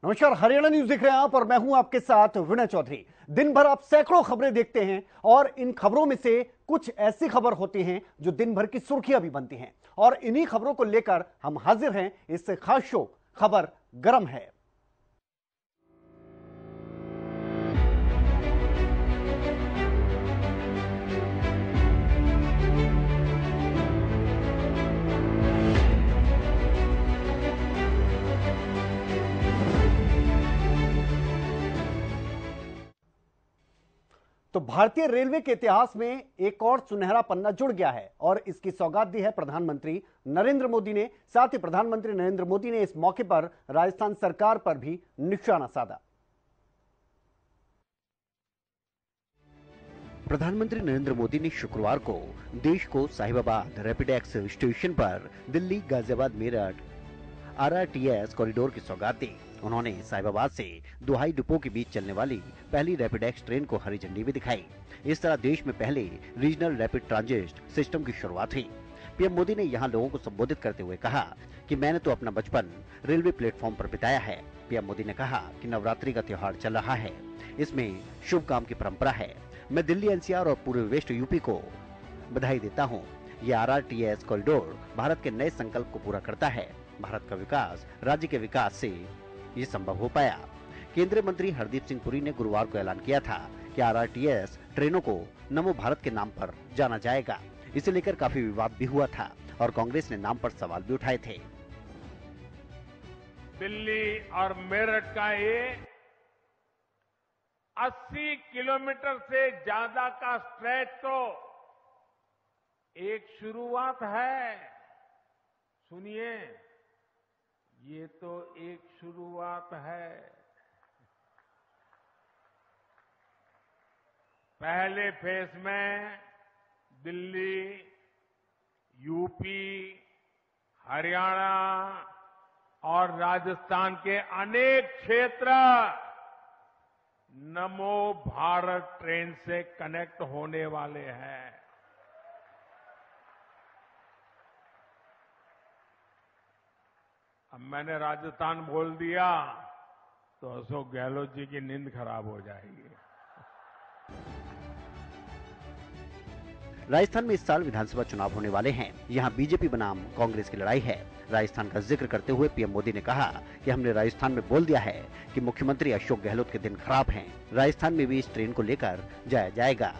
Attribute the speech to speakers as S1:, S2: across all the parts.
S1: नमस्कार, हरियाणा न्यूज देख रहे हैं आप और मैं हूं आपके साथ विनय चौधरी। दिन भर आप सैकड़ों खबरें देखते हैं और इन खबरों में से कुछ ऐसी खबर होती हैं जो दिन भर की सुर्खियां भी बनती हैं और इन्हीं खबरों को लेकर हम हाजिर हैं इस खास शो खबर गरम है। तो भारतीय रेलवे के इतिहास में एक और सुनहरा पन्ना जुड़ गया है और इसकी सौगात दी है प्रधानमंत्री नरेंद्र मोदी ने। साथ ही प्रधानमंत्री नरेंद्र मोदी ने इस मौके पर राजस्थान सरकार पर भी निशाना साधा। प्रधानमंत्री नरेंद्र मोदी ने शुक्रवार को देश को साहिबाबाद रैपिडेक्स स्टेशन पर दिल्ली गाजियाबाद मेरठ आरआरटीएस कॉरिडोर की सौगात दी। उन्होंने साहिबाबाद से दुहाई डिपो के बीच चलने वाली पहली रैपिडेक्स ट्रेन को हरी झंडी भी दिखाई। इस तरह देश में पहले रीजनल रैपिड ट्रांजिट सिस्टम की शुरुआत हुई। पीएम मोदी ने यहां लोगों को संबोधित करते हुए कहा कि मैंने तो अपना बचपन रेलवे प्लेटफॉर्म पर बिताया है। पीएम मोदी ने कहा कि नवरात्रि का त्योहार चल रहा है, इसमें शुभ काम की परंपरा है। मैं दिल्ली एनसीआर और पूरे वेस्ट यूपी को बधाई देता हूँ। ये आरआरटीएस कॉरिडोर भारत के नए संकल्प को पूरा करता है। भारत का विकास राज्य के विकास से ये संभव हो पाया। केंद्रीय मंत्री हरदीप सिंह पुरी ने गुरुवार को ऐलान किया था कि आरआरटीएस ट्रेनों को नमो भारत के नाम पर जाना जाएगा। इसे लेकर काफी विवाद भी हुआ था और कांग्रेस ने नाम पर सवाल भी उठाए थे।
S2: दिल्ली और मेरठ का ये 80 किलोमीटर से ज्यादा का स्ट्रेच तो एक शुरुआत है। सुनिए, ये तो एक शुरुआत है। पहले फेज में दिल्ली, यूपी, हरियाणा और राजस्थान के अनेक क्षेत्र नमो भारत ट्रेन से कनेक्ट होने वाले हैं। अब मैंने राजस्थान बोल दिया तो अशोक गहलोत जी की नींद खराब हो जाएगी।
S1: राजस्थान में इस साल विधानसभा चुनाव होने वाले हैं। यहाँ बीजेपी बनाम कांग्रेस की लड़ाई है। राजस्थान का जिक्र करते हुए पीएम मोदी ने कहा कि हमने राजस्थान में बोल दिया है कि मुख्यमंत्री अशोक गहलोत के दिन खराब हैं। राजस्थान में भी इस ट्रेन को लेकर जाया जाएगा।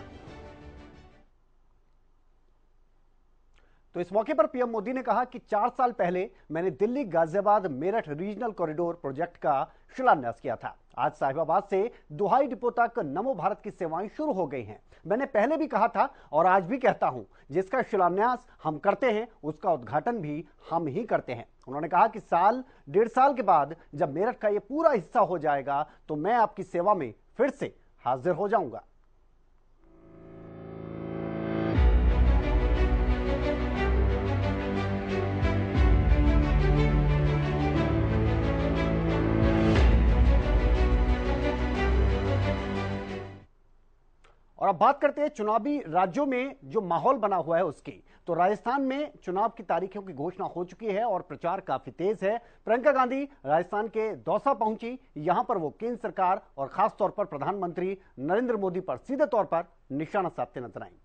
S1: तो इस मौके पर पीएम मोदी ने कहा कि 4 साल पहले मैंने Delhi Ghaziabad Meerut regional corridor project का शिलान्यास किया था। आज साहिबाबाद से दुहाई डिपो तक नमो भारत की सेवाएं शुरू हो गई हैं। मैंने पहले भी कहा था और आज भी कहता हूं, जिसका शिलान्यास हम करते हैं उसका उद्घाटन भी हम ही करते हैं। उन्होंने कहा कि साल 1.5 साल के बाद जब मेरठ का ये पूरा हिस्सा हो जाएगा तो मैं आपकी सेवा में फिर से हाजिर हो जाऊंगा। और अब बात करते हैं चुनावी राज्यों में जो माहौल बना हुआ है उसकी। तो राजस्थान में चुनाव की तारीखों की घोषणा हो चुकी है और प्रचार काफी तेज है। प्रियंका गांधी राजस्थान के दौसा पहुंची। यहां पर वो केंद्र सरकार और खास तौर पर प्रधानमंत्री नरेंद्र मोदी पर सीधे तौर पर निशाना साधते नजर आए।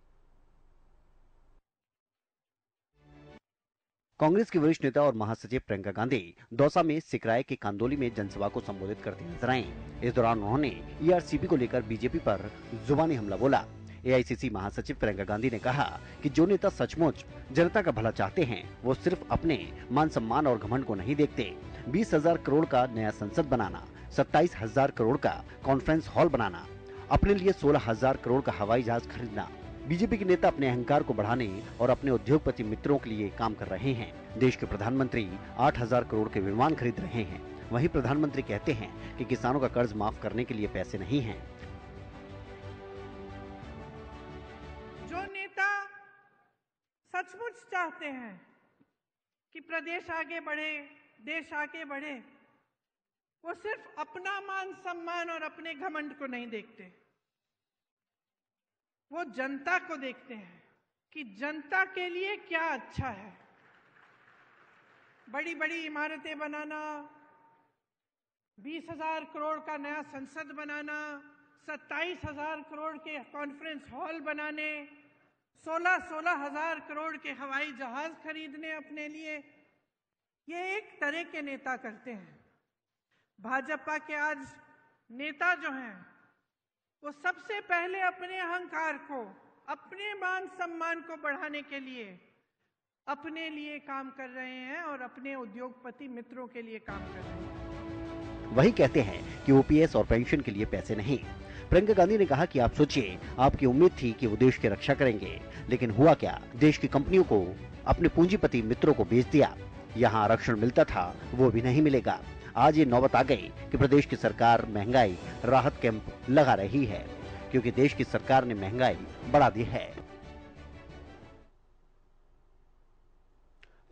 S1: कांग्रेस की वरिष्ठ नेता और महासचिव प्रियंका गांधी दौसा में सिकराय के कांदोली में जनसभा को संबोधित करती नजर आईं। इस दौरान उन्होंने ईआरसीपी को लेकर बीजेपी पर जुबानी हमला बोला। एआईसीसी महासचिव प्रियंका गांधी ने कहा कि जो नेता सचमुच जनता का भला चाहते हैं वो सिर्फ अपने मान सम्मान और घमंड को नहीं देखते। 20,000 करोड़ का नया संसद बनाना, 27,000 करोड़ का कॉन्फ्रेंस हॉल बनाना, अपने लिए 16,000 करोड़ का हवाई जहाज खरीदना। बीजेपी के नेता अपने अहंकार को बढ़ाने और अपने उद्योगपति मित्रों के लिए काम कर रहे हैं। देश के प्रधानमंत्री 8,000 करोड़ के विमान खरीद रहे हैं। वहीं प्रधानमंत्री कहते हैं कि किसानों का कर्ज माफ करने के लिए पैसे नहीं हैं।
S3: जो नेता सचमुच चाहते हैं कि प्रदेश आगे बढ़े, देश आगे बढ़े, वो सिर्फ अपना मान सम्मान और अपने घमंड को नहीं देखते, वो जनता को देखते हैं कि जनता के लिए क्या अच्छा है। बड़ी बड़ी इमारतें बनाना, 20,000 करोड़ का नया संसद बनाना, 27,000 करोड़ के कॉन्फ्रेंस हॉल बनाने, 16,000 करोड़ के हवाई जहाज खरीदने अपने लिए, ये एक तरह के नेता करते हैं। भाजपा के आज नेता जो हैं वो सबसे पहले अपने अहंकार को, अपने मान सम्मान को बढ़ाने के लिए अपने लिए काम कर रहे हैं और अपने उद्योगपति मित्रों के लिए काम कर रहे हैं।
S1: वही कहते हैं कि ओपीएस और पेंशन के लिए पैसे नहीं। प्रियंका गांधी ने कहा कि आप सोचिए, आपकी उम्मीद थी कि वो देश की रक्षा करेंगे, लेकिन हुआ क्या? देश की कंपनियों को अपने पूंजीपति मित्रों को बेच दिया। यहाँ आरक्षण मिलता था, वो भी नहीं मिलेगा। आज ये नौबत आ गई कि प्रदेश की सरकार महंगाई राहत कैंप लगा रही है, क्योंकि देश की सरकार ने महंगाई बढ़ा दी है।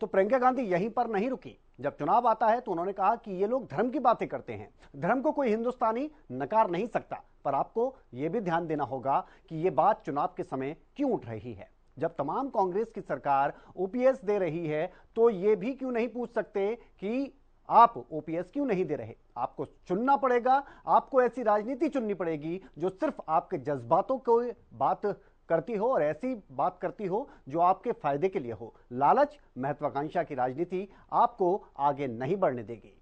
S4: तो प्रियंका गांधी यहीं पर नहीं रुकी। जब चुनाव आता है तो उन्होंने कहा कि ये लोग धर्म की बातें करते हैं, धर्म को कोई हिंदुस्तानी नकार नहीं सकता, पर आपको यह भी ध्यान देना होगा कि ये बात चुनाव के समय क्यों उठ रही है। जब तमाम कांग्रेस की सरकार ओपीएस दे रही है तो ये भी क्यों नहीं पूछ सकते कि आप ओपीएस क्यों नहीं दे रहे? आपको चुनना पड़ेगा, आपको ऐसी राजनीति चुननी पड़ेगी जो सिर्फ आपके जज्बातों को बात करती हो और ऐसी बात करती हो जो आपके फायदे के लिए हो। लालच, महत्वाकांक्षा की राजनीति आपको आगे नहीं बढ़ने देगी।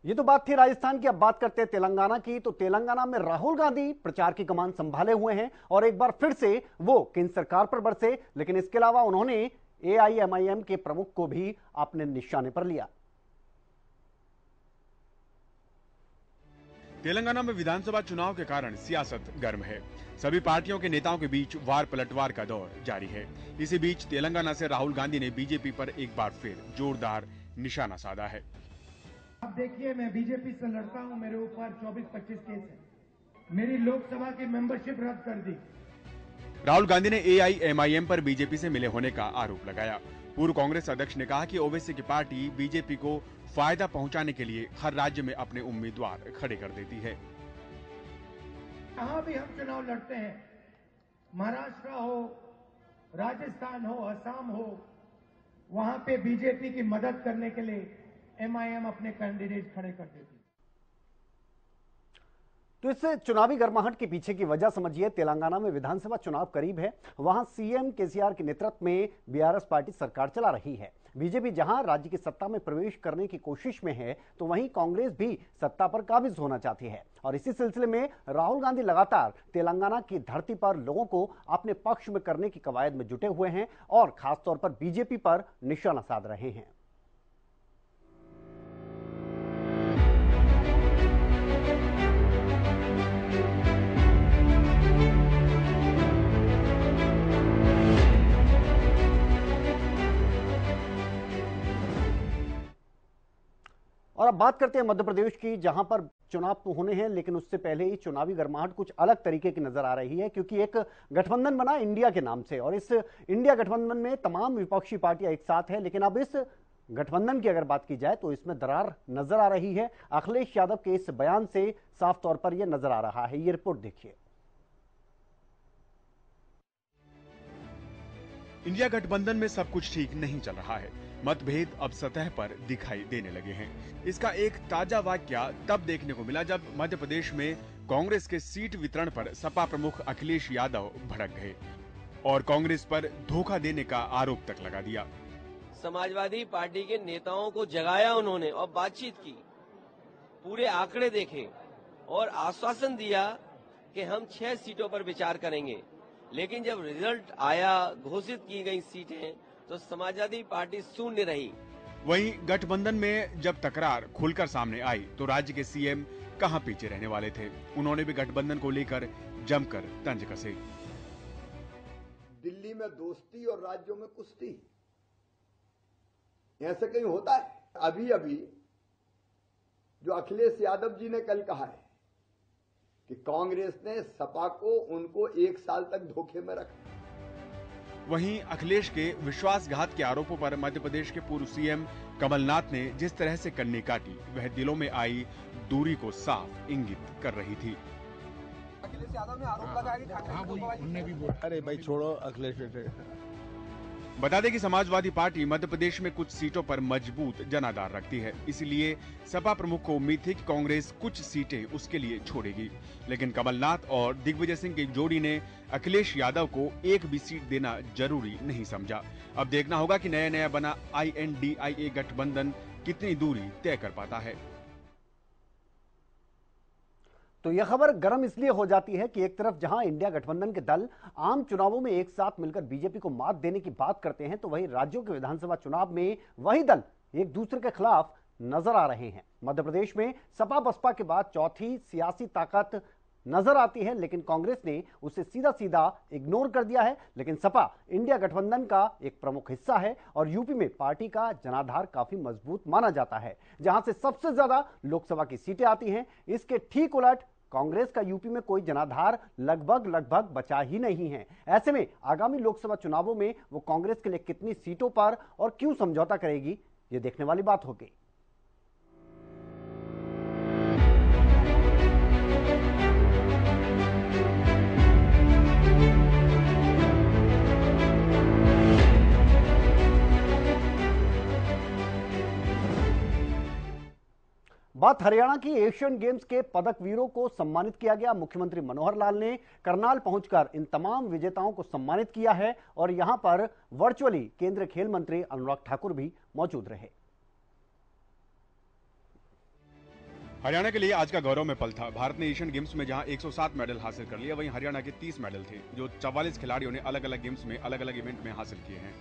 S4: ये तो बात थी राजस्थान की। अब बात करते हैं तेलंगाना की। तो तेलंगाना में राहुल गांधी प्रचार की कमान संभाले हुए हैं और एक बार फिर से वो केंद्र सरकार पर बरसे, लेकिन इसके अलावा उन्होंने एआईएमआईएम के प्रमुख को भी अपने निशाने पर लिया।
S5: तेलंगाना में विधानसभा चुनाव के कारण सियासत गर्म है। सभी पार्टियों के नेताओं के बीच वार पलटवार का दौर जारी है। इसी बीच तेलंगाना से राहुल गांधी ने बीजेपी पर एक बार फिर जोरदार निशाना साधा है।
S6: अब देखिए, मैं बीजेपी से लड़ता हूं, मेरे ऊपर 24-25 केस है, मेरी लोकसभा की मेंबरशिप रद्द कर दी।
S5: राहुल गांधी ने एआईएमआईएम पर बीजेपी से मिले होने का आरोप लगाया। पूर्व कांग्रेस अध्यक्ष ने कहा कि ओवैसी की पार्टी बीजेपी को फायदा पहुंचाने के लिए हर राज्य में अपने उम्मीदवार खड़े कर देती है।
S6: जहां भी हम चुनाव लड़ते हैं, महाराष्ट्र हो, राजस्थान हो, असम हो, वहां पे बीजेपी की मदद करने के लिए एमआईएम अपने कैंडिडेट खड़े कर देती।
S4: तो इस चुनावी गर्माहट के पीछे की वजह समझिए। तेलंगाना में विधानसभा चुनाव करीब है, वहां सीएम केसीआर के नेतृत्व में बीआरएस पार्टी सरकार चला रही है। बीजेपी जहां राज्य की सत्ता में प्रवेश करने की कोशिश में है, तो वहीं कांग्रेस भी सत्ता पर काबिज होना चाहती है। और इसी सिलसिले में राहुल गांधी लगातार तेलंगाना की धरती पर लोगों को अपने पक्ष में करने की कवायद में जुटे हुए हैं और खासतौर पर बीजेपी पर निशाना साध रहे हैं। और अब बात करते हैं मध्य प्रदेश की, जहां पर चुनाव तो होने हैं, लेकिन उससे पहले ही चुनावी गर्माहट कुछ अलग तरीके की नजर आ रही है, क्योंकि एक गठबंधन बना इंडिया के नाम से और इस इंडिया गठबंधन में तमाम विपक्षी पार्टियां एक साथ हैं। लेकिन अब इस गठबंधन की अगर बात की जाए तो इसमें दरार नजर आ रही है। अखिलेश यादव के इस बयान से साफ तौर पर यह नजर आ रहा है। ये रिपोर्ट देखिए।
S5: इंडिया गठबंधन में सब कुछ ठीक नहीं चल रहा है। मतभेद अब सतह पर दिखाई देने लगे हैं। इसका एक ताजा वाकया तब देखने को मिला जब मध्य प्रदेश में कांग्रेस के सीट वितरण पर सपा प्रमुख अखिलेश यादव भड़क गए और कांग्रेस पर धोखा देने का आरोप तक लगा दिया।
S7: समाजवादी पार्टी के नेताओं को जगाया उन्होंने और बातचीत की, पूरे आंकड़े देखे और आश्वासन दिया कि हम 6 सीटों पर विचार करेंगे। लेकिन जब रिजल्ट आया, घोषित की गई सीटें, तो समाजवादी पार्टी शून्य रही।
S5: वहीं गठबंधन में जब तकरार खुलकर सामने आई तो राज्य के सीएम कहां पीछे रहने वाले थे। उन्होंने भी गठबंधन को लेकर जमकर तंज कसे।
S8: दिल्ली में दोस्ती और राज्यों में कुश्ती, ऐसे कहीं होता है? अभी अभी जो अखिलेश यादव जी ने कल कहा है कि कांग्रेस ने सपा को, उनको 1 साल तक धोखे में रखा,
S5: वहीं अखिलेश के विश्वासघात के आरोपों पर मध्य प्रदेश के पूर्व सीएम कमलनाथ ने जिस तरह से कन्नी काटी, वह दिलों में आई दूरी को साफ इंगित कर रही थी।
S9: अखिलेश यादव ने आरोप लगाया कि ठाकरे
S10: अरे भाई छोड़ो अखिलेश।
S5: बता दें कि समाजवादी पार्टी मध्य प्रदेश में कुछ सीटों पर मजबूत जनाधार रखती है, इसलिए सपा प्रमुख को उम्मीद थी कि कांग्रेस कुछ सीटें उसके लिए छोड़ेगी। लेकिन कमलनाथ और दिग्विजय सिंह की जोड़ी ने अखिलेश यादव को एक भी सीट देना जरूरी नहीं समझा। अब देखना होगा कि नया नया बना INDIA गठबंधन कितनी दूरी तय कर पाता है।
S4: तो यह खबर गर्म इसलिए हो जाती है कि एक तरफ जहां इंडिया गठबंधन के दल आम चुनावों में एक साथ मिलकर बीजेपी को मात देने की बात करते हैं, तो वहीं राज्यों के विधानसभा चुनाव में वही दल एक दूसरे के खिलाफ नजर आ रहे हैं। मध्य प्रदेश में सपा बसपा के बाद चौथी सियासी ताकत नजर आती है, लेकिन कांग्रेस ने उसे सीधा सीधा इग्नोर कर दिया है। लेकिन सपा इंडिया गठबंधन का एक प्रमुख हिस्सा है और यूपी में पार्टी का जनाधार काफी मजबूत माना जाता है, जहां से सबसे ज्यादा लोकसभा की सीटें आती हैं। इसके ठीक उलट कांग्रेस का यूपी में कोई जनाधार लगभग बचा ही नहीं है। ऐसे में आगामी लोकसभा चुनावों में वो कांग्रेस के लिए कितनी सीटों पर और क्यों समझौता करेगी, ये देखने वाली बात होगी। बात हरियाणा की एशियन गेम्स के पदक वीरों को सम्मानित किया गया। मुख्यमंत्री मनोहर लाल ने करनाल पहुंचकर इन तमाम विजेताओं को सम्मानित किया है और यहां पर वर्चुअली केंद्रीय खेल मंत्री अनुराग ठाकुर भी मौजूद रहे।
S5: हरियाणा के लिए आज का गौरव में पल था। भारत ने एशियन गेम्स में जहां 107 मेडल हासिल कर लिया, वहीं हरियाणा के 30 मेडल थे, जो 44 खिलाड़ियों ने अलग अलग गेम्स में अलग अलग इवेंट में हासिल किए हैं।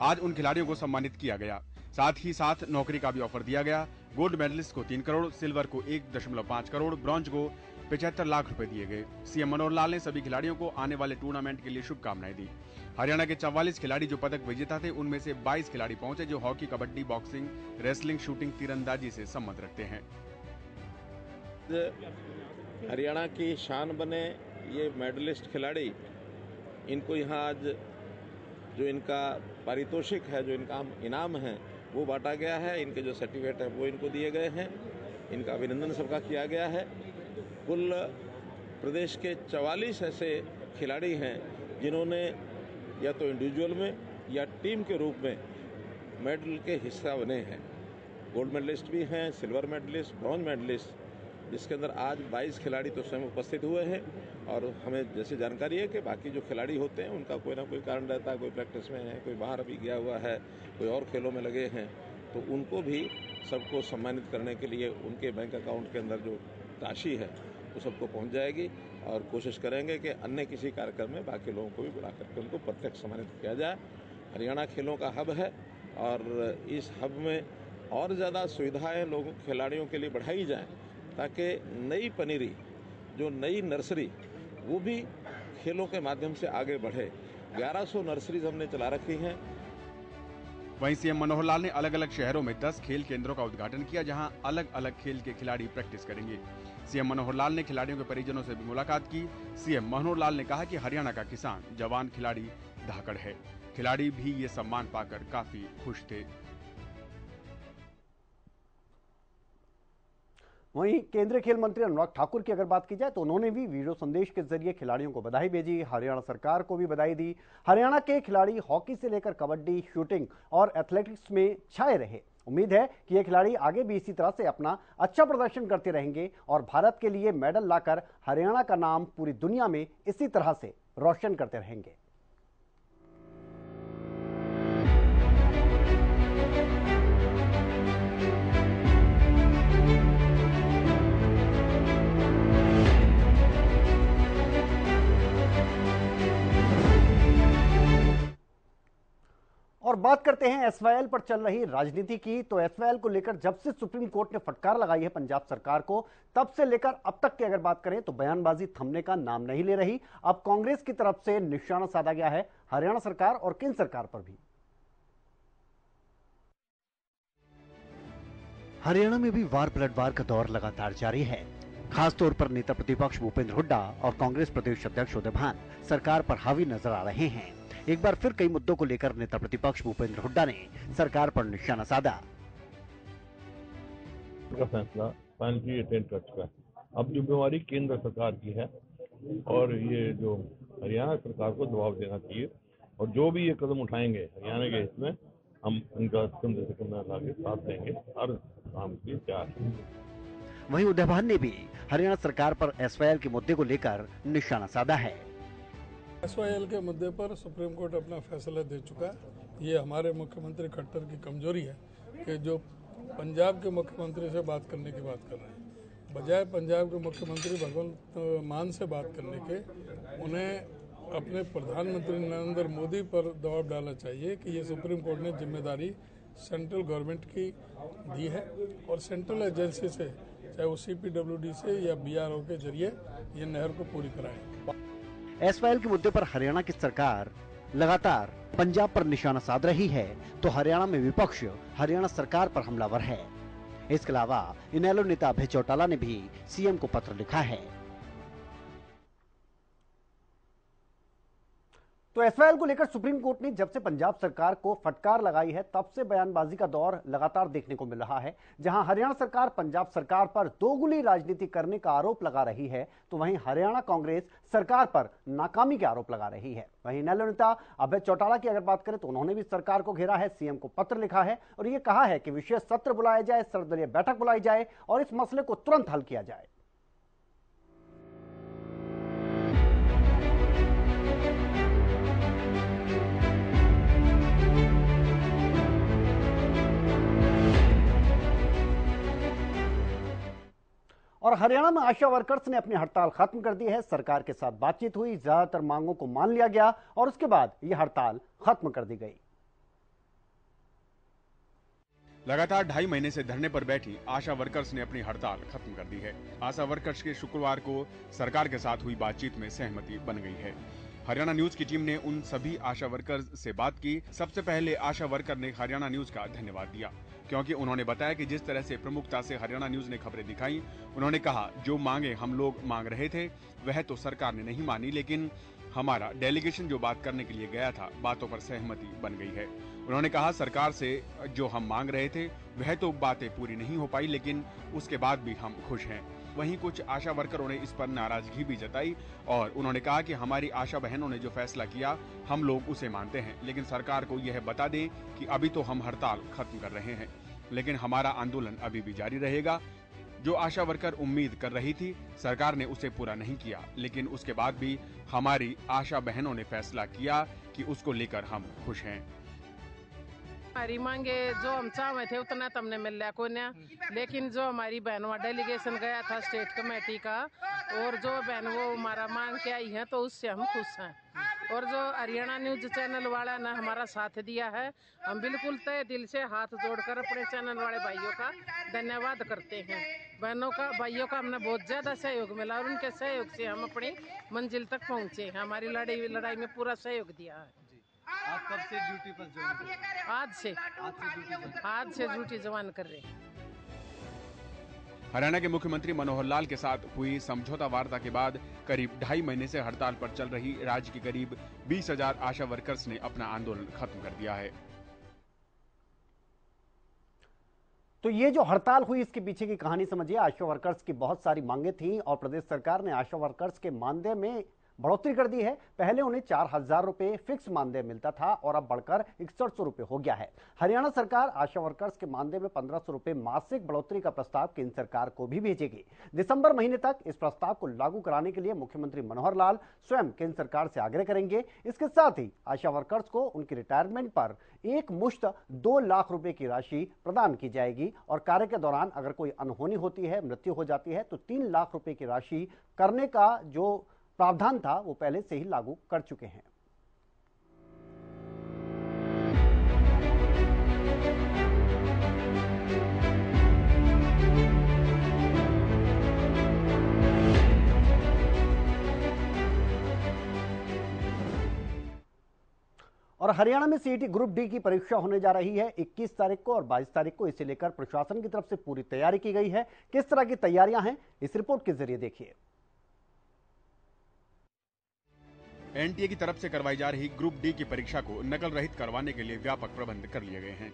S5: आज उन खिलाड़ियों को सम्मानित किया गया, साथ ही साथ नौकरी का भी ऑफर दिया गया। गोल्ड मेडलिस्ट को 3 करोड़, सिल्वर को 1.5 करोड़, ब्रॉन्ज को 75 लाख रुपए दिए गए। सीएम मनोहर लाल ने सभी खिलाड़ियों को आने वाले टूर्नामेंट के लिए शुभकामनाएं दी। हरियाणा के 44 खिलाड़ी जो पदक विजेता थे, उनमें से 22 खिलाड़ी पहुंचे जो hockey, kabaddi, boxing, wrestling, shooting, तीरंदाजी से संबंध रखते हैं।
S10: हरियाणा की शान बने ये मेडलिस्ट खिलाड़ी, इनको यहाँ आज जो इनका पारितोषिक है, जो इनका इनाम है, वो बांटा गया है। इनके जो सर्टिफिकेट है वो इनको दिए गए हैं। इनका अभिनंदन सबका किया गया है। कुल प्रदेश के 44 ऐसे खिलाड़ी हैं जिन्होंने या तो इंडिविजुअल में या टीम के रूप में मेडल के हिस्सा बने हैं। गोल्ड मेडलिस्ट भी हैं, सिल्वर मेडलिस्ट, ब्रॉन्ज मेडलिस्ट, जिसके अंदर आज 22 खिलाड़ी तो स्वयं उपस्थित हुए हैं। और हमें जैसे जानकारी है कि बाकी जो खिलाड़ी होते हैं उनका कोई ना कोई कारण रहता है, कोई प्रैक्टिस में है, कोई बाहर अभी गया हुआ है, कोई और खेलों में लगे हैं, तो उनको भी सबको सम्मानित करने के लिए उनके बैंक अकाउंट के अंदर जो राशि है वो सबको पहुंच जाएगी। और कोशिश करेंगे कि अन्य किसी कार्यक्रम में बाकी लोगों को भी बुला करके उनको प्रत्यक्ष सम्मानित किया जाए। हरियाणा खेलों का हब है और इस हब में और ज़्यादा सुविधाएँ लोगों खिलाड़ियों के लिए बढ़ाई जाएँ, ताकि नई पनीरी, जो नई नर्सरी, वो भी खेलों के माध्यम से आगे बढ़े। 1100 नर्सरीज हमने चला रखी हैं।
S5: वहीं सीएम मनोहर लाल ने अलग अलग शहरों में 10 खेल केंद्रों का उद्घाटन किया, जहां अलग अलग खेल के खिलाड़ी प्रैक्टिस करेंगे। सीएम मनोहर लाल ने खिलाड़ियों के परिजनों से भी मुलाकात की। सीएम मनोहर लाल ने कहा कि हरियाणा का किसान, जवान खिलाड़ी धाकड़ है। खिलाड़ी भी ये सम्मान पाकर काफी खुश थे।
S4: वहीं केंद्रीय खेल मंत्री अनुराग ठाकुर की अगर बात की जाए तो उन्होंने भी वीडियो संदेश के जरिए खिलाड़ियों को बधाई भेजी, हरियाणा सरकार को भी बधाई दी। हरियाणा के खिलाड़ी हॉकी से लेकर कबड्डी, शूटिंग और एथलेटिक्स में छाए रहे। उम्मीद है कि ये खिलाड़ी आगे भी इसी तरह से अपना अच्छा प्रदर्शन करते रहेंगे और भारत के लिए मेडल लाकर हरियाणा का नाम पूरी दुनिया में इसी तरह से रोशन करते रहेंगे। और बात करते हैं एसवाईएल पर चल रही राजनीति की। तो एसवाईएल को लेकर जब से सुप्रीम कोर्ट ने फटकार लगाई है पंजाब सरकार को, तब से लेकर अब तक की अगर बात करें तो बयानबाजी थमने का नाम नहीं ले रही। अब कांग्रेस की तरफ से निशाना साधा गया है हरियाणा सरकार और केंद्र सरकार पर भी।
S1: हरियाणा में भी वार पलटवार का दौर लगातार जारी है। खासतौर पर नेता प्रतिपक्ष भूपेंद्र हुड्डा और कांग्रेस प्रदेश अध्यक्ष उदय भान सरकार पर हावी नजर आ रहे हैं। एक बार फिर कई मुद्दों को लेकर नेता प्रतिपक्ष भूपेंद्र हुड्डा ने सरकार पर निशाना साधा।
S11: का फैसला फाइनली अटेंड कर चुका है। अब जिम्मेवारी केंद्र सरकार की है और ये जो हरियाणा सरकार को दबाव देना चाहिए और जो भी ये कदम उठाएंगे हरियाणा के हित में हम उनका कंधे से कंधा ला के साथ देंगे और काम के तैयार हैं।
S1: वहीं उदय भान ने भी हरियाणा सरकार पर एसवाईएल के मुद्दे को लेकर निशाना साधा है।
S12: एसवाईएल के मुद्दे पर सुप्रीम कोर्ट अपना फैसला दे चुका है। ये हमारे मुख्यमंत्री खट्टर की कमजोरी है कि जो पंजाब के मुख्यमंत्री से बात करने की बात कर रहे हैं, बजाय पंजाब के मुख्यमंत्री भगवंत मान से बात करने के उन्हें अपने प्रधानमंत्री नरेंद्र मोदी पर दबाव डालना चाहिए कि ये सुप्रीम कोर्ट ने जिम्मेदारी सेंट्रल गवर्नमेंट की दी है और सेंट्रल एजेंसी से, चाहे वो CPWD से या BRO के जरिए ये नहर को पूरी कराएं।
S1: एसवाईएल के मुद्दे पर हरियाणा की सरकार लगातार पंजाब पर निशाना साध रही है तो हरियाणा में विपक्ष हरियाणा सरकार पर हमलावर है। इसके अलावा इनेलो नेता अभय चौटाला ने भी सीएम को पत्र लिखा है।
S4: तो एसवाईएल को लेकर सुप्रीम कोर्ट ने जब से पंजाब सरकार को फटकार लगाई है तब से बयानबाजी का दौर लगातार देखने को मिल रहा है। जहां हरियाणा सरकार पंजाब सरकार पर दोगुली राजनीति करने का आरोप लगा रही है तो वहीं हरियाणा कांग्रेस सरकार पर नाकामी के आरोप लगा रही है। वहीं इनेलो नेता अभय चौटाला की अगर बात करें तो उन्होंने भी सरकार को घेरा है, सीएम को पत्र लिखा है और ये कहा है कि विशेष सत्र बुलाया जाए, सर्वदलीय बैठक बुलाई जाए और इस मसले को तुरंत हल किया जाए। और हरियाणा में आशा वर्कर्स ने अपनी हड़ताल खत्म कर दी है। सरकार के साथ बातचीत हुई, ज्यादातर मांगों को मान लिया गया और उसके बाद यह हड़ताल खत्म कर दी गई।
S5: लगातार 2.5 महीने से धरने पर बैठी आशा वर्कर्स ने अपनी हड़ताल खत्म कर दी है। आशा वर्कर्स के शुक्रवार को सरकार के साथ हुई बातचीत में सहमति बन गई है। हरियाणा न्यूज की टीम ने उन सभी आशा वर्कर्स से बात की। सबसे पहले आशा वर्कर ने हरियाणा न्यूज का धन्यवाद दिया क्योंकि उन्होंने बताया कि जिस तरह से प्रमुखता से हरियाणा न्यूज ने खबरें दिखाई, उन्होंने कहा जो मांगे हम लोग मांग रहे थे वह तो सरकार ने नहीं मानी, लेकिन हमारा डेलीगेशन जो बात करने के लिए गया था बातों पर सहमति बन गई है। उन्होंने कहा सरकार से जो हम मांग रहे थे वह तो बातें पूरी नहीं हो पाई, लेकिन उसके बाद भी हम खुश हैं। वहीं कुछ आशा वर्करों ने इस पर नाराजगी भी जताई और उन्होंने कहा कि हमारी आशा बहनों ने जो फैसला किया हम लोग उसे मानते हैं, लेकिन सरकार को यह बता दें कि अभी तो हम हड़ताल खत्म कर रहे हैं, लेकिन हमारा आंदोलन अभी भी जारी रहेगा। जो आशा वर्कर उम्मीद कर रही थी सरकार ने उसे पूरा नहीं किया, लेकिन उसके बाद भी हमारी आशा बहनों ने फैसला किया कि उसको लेकर हम खुश हैं।
S13: हमारी मांगे जो हम चाहे थे उतना तो हमने मिल लिया कोई ना, लेकिन जो हमारी बहनों डेलीगेशन गया था स्टेट कमेटी का और जो बहन वो हमारा मांग के आई है तो उससे हम खुश हैं। और जो हरियाणा न्यूज चैनल वाला ने हमारा साथ दिया है, हम बिल्कुल तहे दिल से हाथ जोड़कर अपने चैनल वाले भाइयों का धन्यवाद करते हैं। बहनों का भाइयों का हमने बहुत ज्यादा सहयोग मिला और उनके सहयोग से हम अपनी मंजिल तक पहुँचे। हमारी लड़ाई में पूरा सहयोग दिया है।
S14: आप कब से ड्यूटी पर ज्वाइन कर रहे हैं?
S13: आज से ड्यूटी ज्वाइन कर रहे हैं।
S5: हरियाणा के मुख्यमंत्री मनोहर लाल के साथ हुई समझौता वार्ता के बाद करीब 2.5 महीने से हड़ताल पर चल रही राज्य के करीब 20,000 आशा वर्कर्स ने अपना आंदोलन खत्म कर दिया है।
S4: तो ये जो हड़ताल हुई इसके पीछे की कहानी समझिए। आशा वर्कर्स की बहुत सारी मांगे थीं और प्रदेश सरकार ने आशा वर्कर्स के मानदेय में बढ़ोतरी कर दी है। पहले उन्हें 4,000 रुपए फिक्स मानदेय मिलता था और अब बढ़कर 6100 रुपए हो गया है। हरियाणा सरकार आशा वर्कर्स के मानदेय में 1500 रुपए मासिक बढ़ोतरी का प्रस्ताव केंद्र सरकार को भी भेजेगी। दिसंबर महीने तक इस प्रस्ताव को लागू कराने के लिए मुख्यमंत्री मनोहर लाल स्वयं केंद्र सरकार से आग्रह करेंगे। इसके साथ ही आशा वर्कर्स को उनकी रिटायरमेंट पर एक मुश्त 2 लाख रुपए की राशि प्रदान की जाएगी और कार्य के दौरान अगर कोई अनहोनी होती है, मृत्यु हो जाती है तो 3 लाख रुपए की राशि करने का जो प्रावधान था वो पहले से ही लागू कर चुके हैं। और हरियाणा में सीईटी ग्रुप डी की परीक्षा होने जा रही है 21 तारीख को और 22 तारीख को। इसे लेकर प्रशासन की तरफ से पूरी तैयारी की गई है। किस तरह की तैयारियां हैं इस रिपोर्ट के जरिए देखिए।
S5: एनटीए की तरफ से करवाई जा रही ग्रुप डी की परीक्षा को नकल रहित करवाने के लिए व्यापक प्रबंध कर लिए गए हैं।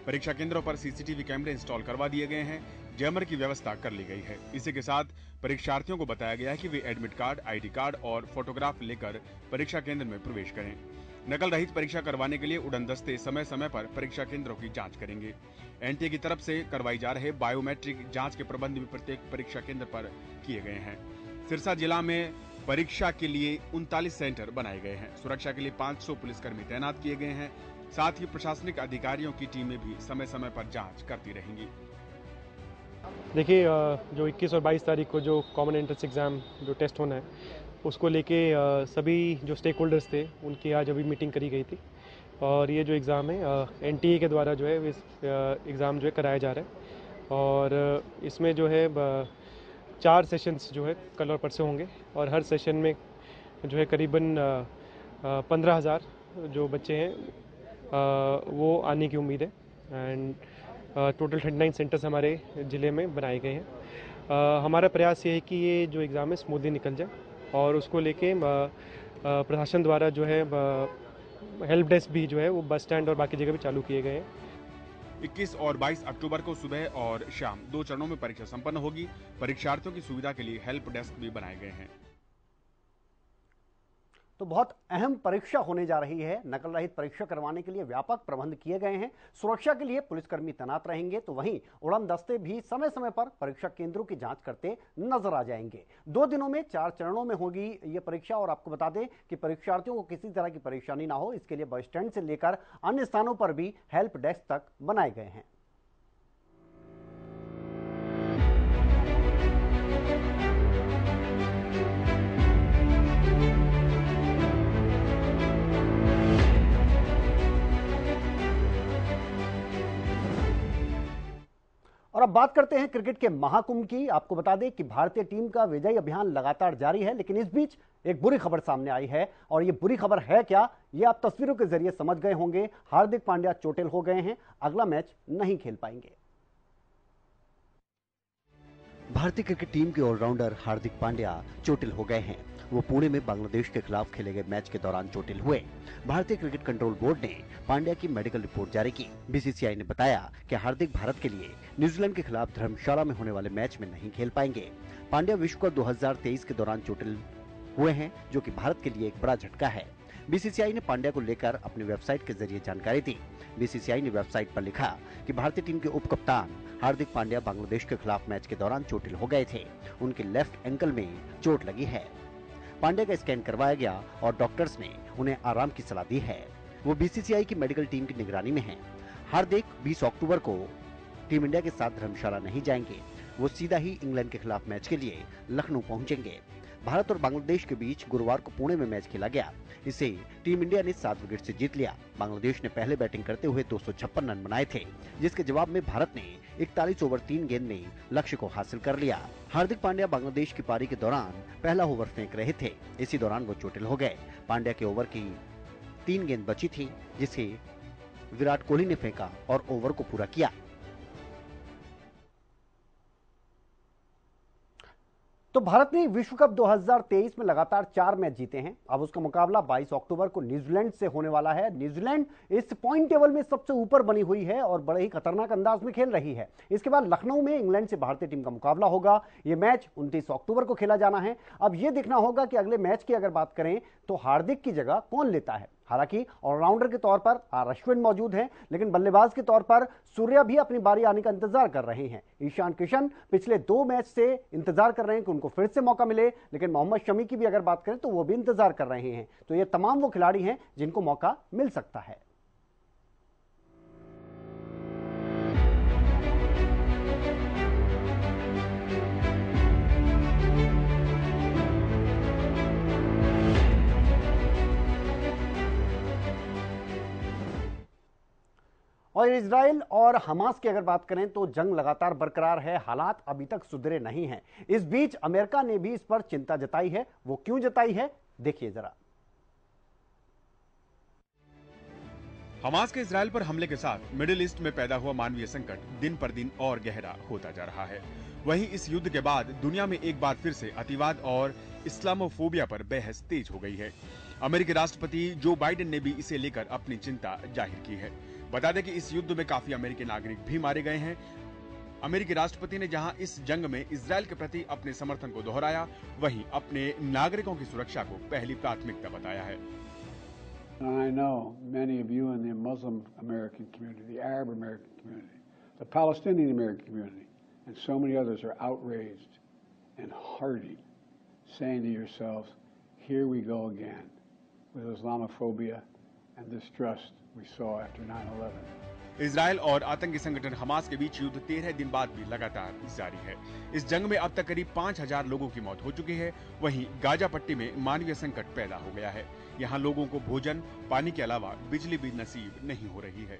S5: परीक्षा केंद्रों पर सीसीटीवी कैमरे इंस्टॉल करवा दिए गए हैं। जैमर की व्यवस्था कर ली गई है। इसी के साथ परीक्षार्थियों को बताया गया है कि वे एडमिट कार्ड, आईडी कार्ड और फोटोग्राफ लेकर परीक्षा केंद्र में प्रवेश करें। नकल रहित परीक्षा करवाने के लिए उड़न दस्ते समय समय पर परीक्षा केंद्रों की जांच करेंगे। एनटीए की तरफ से करवाई जा रहे बायोमेट्रिक जांच के प्रबंध भी प्रत्येक परीक्षा केंद्र पर किए गए हैं। सिरसा जिला में परीक्षा के लिए 39 सेंटर बनाए गए हैं। सुरक्षा के लिए 500 पुलिसकर्मी तैनात किए गए हैं। साथ ही प्रशासनिक अधिकारियों की टीमें भी समय समय पर जांच करती रहेंगी।
S15: देखिए, जो 21 और 22 तारीख को जो कॉमन एंट्रेंस एग्ज़ाम जो टेस्ट होना है, उसको लेके सभी जो स्टेक होल्डर्स थे उनकी आज अभी मीटिंग करी गई थी। और ये जो एग्ज़ाम है एनटीए के द्वारा जो है इस एग्ज़ाम जो है कराया जा रहा है। और इसमें जो है 4 सेशंस जो है कल और परसों होंगे और हर सेशन में जो है करीबन 15,000 जो बच्चे हैं वो आने की उम्मीद है। एंड टोटल 39 सेंटर्स हमारे ज़िले में बनाए गए हैं। हमारा प्रयास ये है कि ये जो एग्ज़ाम है स्मूथली निकल जाए और उसको लेके प्रशासन द्वारा जो है हेल्प डेस्क भी जो है वो बस स्टैंड और बाकी जगह भी चालू किए गए हैं।
S5: 21 और 22 अक्टूबर को सुबह और शाम 2 चरणों में परीक्षा संपन्न होगी। परीक्षार्थियों की सुविधा के लिए हेल्प डेस्क भी बनाए गए हैं।
S4: तो बहुत अहम परीक्षा होने जा रही है। नकल रहित परीक्षा करवाने के लिए व्यापक प्रबंध किए गए हैं। सुरक्षा के लिए पुलिसकर्मी तैनात रहेंगे, तो वहीं उड़न दस्ते भी समय समय पर परीक्षा केंद्रों की जांच करते नजर आ जाएंगे। 2 दिनों में 4 चरणों में होगी ये परीक्षा। और आपको बता दें कि परीक्षार्थियों को किसी तरह की परेशानी ना हो, इसके लिए बस स्टैंड से लेकर अन्य स्थानों पर भी हेल्प डेस्क तक बनाए गए हैं। और अब बात करते हैं क्रिकेट के महाकुंभ की। आपको बता दें कि भारतीय टीम का विजयी अभियान लगातार जारी है, लेकिन इस बीच एक बुरी खबर सामने आई है। और ये बुरी खबर है क्या, ये आप तस्वीरों के जरिए समझ गए होंगे। हार्दिक पांड्या चोटिल हो गए हैं, अगला मैच नहीं खेल पाएंगे।
S1: भारतीय क्रिकेट टीम के ऑलराउंडर हार्दिक पांड्या चोटिल हो गए हैं। वो पुणे में बांग्लादेश के खिलाफ खेले गए मैच के दौरान चोटिल हुए। भारतीय क्रिकेट कंट्रोल बोर्ड ने पांड्या की मेडिकल रिपोर्ट जारी की। बीसीसीआई ने बताया कि हार्दिक भारत के लिए न्यूजीलैंड के खिलाफ धर्मशाला में होने वाले मैच में नहीं खेल पाएंगे। पांड्या विश्व कप 2023 के दौरान चोटिल हुए हैं, जो कि भारत के लिए एक बड़ा झटका है। बीसीसीआई ने पांड्या को लेकर अपनी वेबसाइट के जरिए जानकारी दी। बीसीसीआई ने वेबसाइट पर लिखा कि भारतीय टीम के उप कप्तान हार्दिक पांड्या बांग्लादेश के खिलाफ मैच के दौरान चोटिल हो गए थे। उनके लेफ्ट एंकल में चोट लगी है। पांड्या का स्कैन करवाया गया और डॉक्टर्स ने उन्हें आराम की सलाह दी है। वो बीसीसीआई की मेडिकल टीम की निगरानी में हैं। हार्दिक 20 अक्टूबर को टीम इंडिया के साथ धर्मशाला नहीं जाएंगे। वो सीधा ही इंग्लैंड के खिलाफ मैच के लिए लखनऊ पहुंचेंगे। भारत और बांग्लादेश के बीच गुरुवार को पुणे में मैच खेला गया। इसे टीम इंडिया ने 7 विकेट से जीत लिया। बांग्लादेश ने पहले बैटिंग करते हुए 256 रन बनाए थे, जिसके जवाब में भारत ने 41 ओवर 3 गेंद में लक्ष्य को हासिल कर लिया। हार्दिक पांड्या बांग्लादेश की पारी के दौरान पहला ओवर फेंक रहे थे। इसी दौरान वो चोटिल हो गए। पांड्या के ओवर की 3 गेंद बची थी, जिसे विराट कोहली ने फेंका और ओवर को पूरा किया।
S4: तो भारत ने विश्व कप 2023 में लगातार 4 मैच जीते हैं। अब उसका मुकाबला 22 अक्टूबर को न्यूजीलैंड से होने वाला है। न्यूजीलैंड इस पॉइंट टेबल में सबसे ऊपर बनी हुई है और बड़े ही खतरनाक अंदाज में खेल रही है। इसके बाद लखनऊ में इंग्लैंड से भारतीय टीम का मुकाबला होगा। यह मैच 29 अक्टूबर को खेला जाना है। अब यह देखना होगा कि अगले मैच की अगर बात करें तो हार्दिक की जगह कौन लेता है। हालांकि ऑलराउंडर के तौर पर आर अश्विन मौजूद हैं, लेकिन बल्लेबाज के तौर पर सूर्या भी अपनी बारी आने का इंतजार कर रहे हैं। ईशान किशन पिछले 2 मैच से इंतजार कर रहे हैं कि उनको फिर से मौका मिले, लेकिन मोहम्मद शमी की भी अगर बात करें तो वो भी इंतजार कर रहे हैं। तो ये तमाम वो खिलाड़ी हैं जिनको मौका मिल सकता है। और इजराइल और हमास की अगर बात करें तो जंग लगातार बरकरार है। हालात अभी तक सुधरे नहीं हैं। इस बीच अमेरिका ने भी इस पर चिंता जताई है। वो क्यों जताई है, देखिए जरा।
S5: हमास के इजराइल पर हमले के साथ मिडिल ईस्ट में पैदा हुआ मानवीय संकट दिन पर दिन और गहरा होता जा रहा है। वहीं इस युद्ध के बाद दुनिया में एक बार फिर से अतिवाद और इस्लामोफोबिया पर बहस तेज हो गई है। अमेरिकी राष्ट्रपति जो बाइडेन ने भी इसे लेकर अपनी चिंता जाहिर की है। बता दें कि इस युद्ध में काफी अमेरिकी नागरिक भी मारे गए हैं। अमेरिकी राष्ट्रपति ने जहां इस जंग में इजरायल के प्रति अपने समर्थन को दोहराया, वहीं अपने नागरिकों की सुरक्षा को पहली प्राथमिकता बताया है।
S16: I know many of you in the Muslim American community, the Arab American community, the Palestinian American community, and so many others are outraged and hearty, saying to yourselves, here we go again with Islamophobia and distrust we saw after 9/11.
S5: Israel और आतंकी संगठन Hamas के बीच युद्ध 13 दिन बाद भी लगातार जारी है। इस जंग में अब तक करीब 5000 लोगों की मौत हो चुकी है। वहीं गाजा पट्टी में मानवीय संकट पैदा हो गया है। यहाँ लोगों को भोजन, पानी के अलावा बिजली भी नसीब नहीं हो रही है।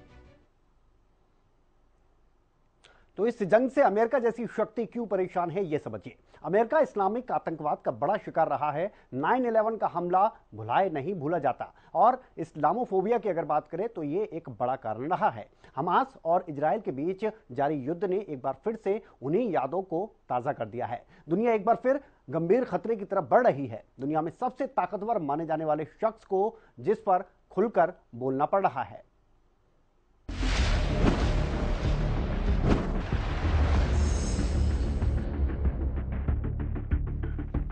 S4: तो इस जंग से अमेरिका जैसी शक्ति क्यों परेशान है, ये समझिए। अमेरिका इस्लामिक आतंकवाद का बड़ा शिकार रहा है। 9/11 का हमला भुलाए नहीं भूला जाता, और इस्लामोफोबिया की अगर बात करें तो ये एक बड़ा कारण रहा है। हमास और इजरायल के बीच जारी युद्ध ने एक बार फिर से उन्हीं यादों को ताज़ा कर दिया है। दुनिया एक बार फिर गंभीर खतरे की तरफ बढ़ रही है। दुनिया में सबसे ताकतवर माने जाने वाले शख्स को जिस पर खुलकर बोलना पड़ रहा है।